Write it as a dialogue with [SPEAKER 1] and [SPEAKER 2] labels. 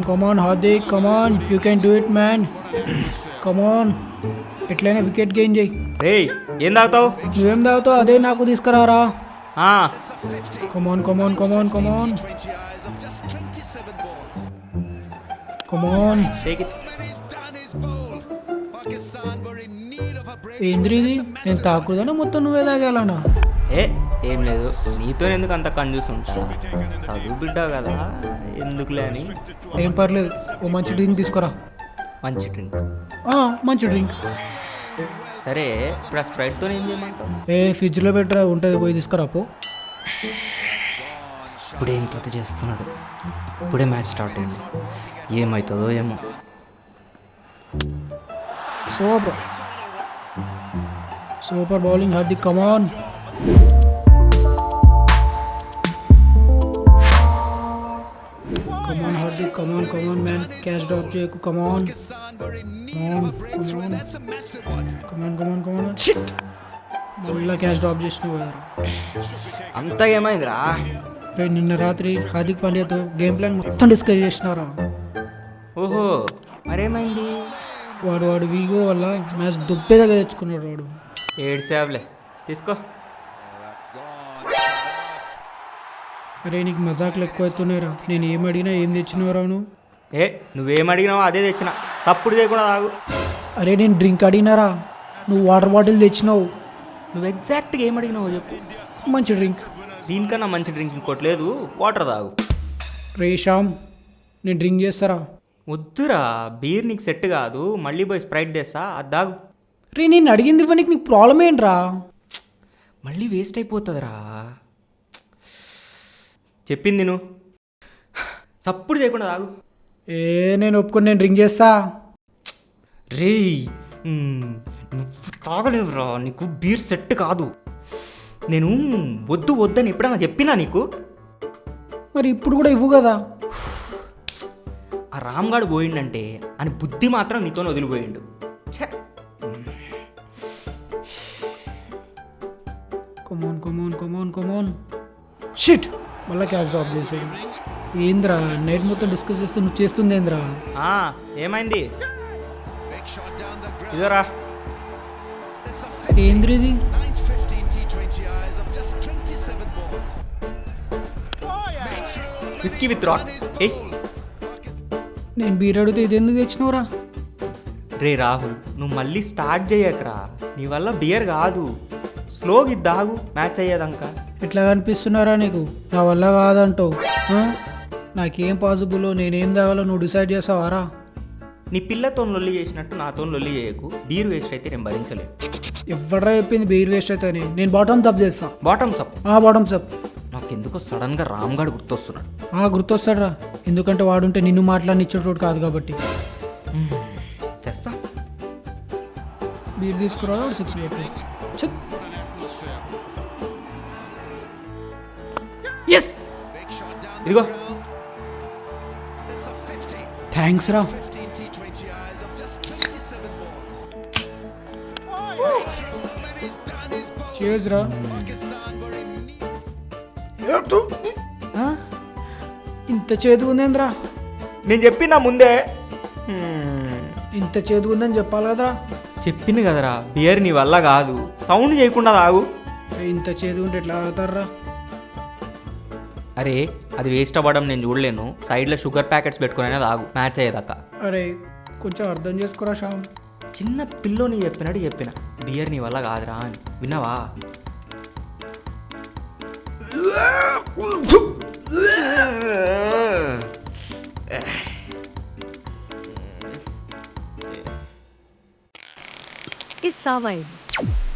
[SPEAKER 1] Come on Hardik come on you can do it man come on ఎట్లయినా wicket gain చేయి.
[SPEAKER 2] రేయ్ ఏం తాగుతావు?
[SPEAKER 1] నువ్వేం తాగుతావు అదే నాకు తీసుకురారా.
[SPEAKER 2] ఆ,
[SPEAKER 1] కమాన్ కమాన్ కమాన్ కమాన్ కమాన్.
[SPEAKER 2] Take it.
[SPEAKER 1] ఏంద్రి ఇది నేను తాకూడదనా మొత్తం నువ్వే తాగాలనా?
[SPEAKER 2] ఏ ఏం లేదు, నీతో ఎందుకు అంత కన్ఫ్యూజ్ ఉంటా? చదువు బిడ్డ కదా ఎందుకులే అని.
[SPEAKER 1] ఏం పర్లేదు, ఓ మంచి డ్రింక్ తీసుకురా.
[SPEAKER 2] మంచి డ్రింక్?
[SPEAKER 1] మంచి డ్రింక్.
[SPEAKER 2] సరే, ఇప్పుడు ఆ స్ప్రైట్తో ఏం చేయమంటావు?
[SPEAKER 1] ఫ్రిడ్జ్లో పెట్టరా ఉంటుంది, పోయి తీసుకురా పో.
[SPEAKER 2] ఇప్పుడే ఇంత చేస్తున్నాడు, ఇప్పుడే మ్యాచ్ స్టార్ట్ అయింది, ఏమవుతుందో ఏమో.
[SPEAKER 1] సూపర్ సూపర్ బౌలింగ్ హార్దిక్ కమాన్. కమాన్ హార్దిక్ కమాన్ కమాన్ మ్యాన్ క్యాచ్ డ్రాప్ చేయకు. కమాన్ కమాన్ కమాన్ కమాన్ కమాన్. షిట్, మళ్ళీ క్యాచ్ డ్రాప్ చేసినావు కదరా.
[SPEAKER 2] అంతా ఏమైందిరా?
[SPEAKER 1] నిన్న రాత్రి హార్దిక్ పాండ్యాతో గేమ్ ప్లాన్ మొత్తం డిస్కస్ చేసినారా.
[SPEAKER 2] ఓహో, మరేమైంది?
[SPEAKER 1] వాడు వీగో వల్ల మ్యాచ్ దుబ్బేదాకా తెచ్చుకున్నాడు వాడు.
[SPEAKER 2] ఏడు సేవలే తీసుకో.
[SPEAKER 1] అరే నీకు మజాకులు ఎక్కువ అవుతున్నాయిరా. నేను ఏం అడిగినా ఏం తెచ్చినవరా నువ్వు?
[SPEAKER 2] నువ్వేం అడిగినావో అదే తెచ్చిన, సప్పుడు చేయకుండా తాగు.
[SPEAKER 1] అరే నేను డ్రింక్ అడిగినారా, నువ్వు వాటర్ బాటిల్ తెచ్చినావు.
[SPEAKER 2] నువ్వు ఎగ్జాక్ట్గా ఏం అడిగినావో చెప్పు.
[SPEAKER 1] మంచి డ్రింక్.
[SPEAKER 2] దీనికన్నా మంచి డ్రింక్ ఇంకోటి లేదు, వాటర్ తాగు.
[SPEAKER 1] రే శ్యామ్, నేను డ్రింక్ చేస్తారా?
[SPEAKER 2] వద్దురా, బీర్ నీకు సెట్ కాదు, మళ్ళీ పోయి స్ప్రైట్ తెస్తా, అది తాగు.
[SPEAKER 1] రే నేను అడిగింది ఇవ్వడానికి నీకు ప్రాబ్లం ఏంట్రా?
[SPEAKER 2] మళ్ళీ వేస్ట్ అయిపోతుందిరా. చెప్పింది నువ్వు, సప్పుడు చేయకుండా తాగు.
[SPEAKER 1] నేను ఒప్పుకొని నేను డ్రింక్ చేస్తా.
[SPEAKER 2] రే నువ్వు తాగలేవురా, నీకు బీర్ సెట్ కాదు. నేను వద్దు వద్దని ఎప్పుడన్నా చెప్పినా నీకు?
[SPEAKER 1] మరి ఇప్పుడు కూడా ఇవ్వు కదా.
[SPEAKER 2] ఆ రామ్గాడు పోయిండంటే అని బుద్ధి మాత్రం నీతోనే వదిలిపోయిండు.
[SPEAKER 1] కమాన్ కమాన్ కమాన్ కమాన్. షిట్, మళ్ళీ క్యాచ్ డ్రాప్ చేసాడు. ఏంద్రా నైట్ మొత్తం డిస్కస్ చేస్తే నువ్వు చేస్తుంది ఏంద్రా?
[SPEAKER 2] ఏమైంది? ఇదరా
[SPEAKER 1] ఏంద్రి ఇది?
[SPEAKER 2] Whisky with rocks.
[SPEAKER 1] నేను బీర్ అడిగితే ఇది ఎందుకు తెచ్చినవరా?
[SPEAKER 2] రే రాహుల్, నువ్వు మళ్ళీ స్టార్ట్ చేయకరా, నీ వల్ల బియర్ కాదు. స్లోగా ఇది తాగు, మ్యాచ్ అయ్యేదాకా.
[SPEAKER 1] ఎట్లా కనిపిస్తున్నారా నీకు? నా వల్ల కాదంటావు. నాకేం పాసిబుల్, నేనేం తాగాలో నువ్వు డిసైడ్ చేస్తావారా?
[SPEAKER 2] నీ పిల్లతో లొల్లి చేసినట్టు నాతో లొల్లి చేయకు. బీర్ వేస్ట్ అయితే నేను భరించలేదు.
[SPEAKER 1] ఎవడరా చెప్పింది బీర్ వేస్ట్ అయితే? నేను బాటమ్స్ అప్ చేస్తా.
[SPEAKER 2] Bottoms up?
[SPEAKER 1] Bottoms up.
[SPEAKER 2] నాకెందుకో సడన్గా రామ్గాడు గుర్తొస్తున్నాడు.
[SPEAKER 1] గుర్తొస్తాడురా, ఎందుకంటే వాడుంటే నిన్ను మాట్లాడినిచ్చేటోడు కాదు కాబట్టి.
[SPEAKER 2] చేస్తా.
[SPEAKER 1] బీర్ తీసుకురా, 6 ఎస్,
[SPEAKER 2] ఇదిగో.
[SPEAKER 1] థ్యాంక్స్ రా. చేజ్ రా. ఇంత చేదు ఉందేంద్రా?
[SPEAKER 2] నేను చెప్పినా ముందే.
[SPEAKER 1] ఇంత చేదు ఉందని చెప్పాలి కదరా.
[SPEAKER 2] చెప్పింది కదరా, బియర్ నీ వల్ల కాదు, సౌండ్ చేయకుండా తాగు.
[SPEAKER 1] ఇంత చేదు ఉంటే ఎట్లా తాగుతారా?
[SPEAKER 2] అరే అది వేస్ట్ అవ్వడం నేను చూడలేను, సైడ్లో షుగర్ ప్యాకెట్స్ పెట్టుకునే తాగు, మ్యాచ్ అయ్యేదాకా.
[SPEAKER 1] అరే కొంచెం అర్థం చేసుకోరా శ్యామ్.
[SPEAKER 2] చిన్న పిల్లోని చెప్పినట్టు చెప్పిన, బియర్ నీ వల్ల కాదురా అని, విన్నావా?
[SPEAKER 3] Is Sawai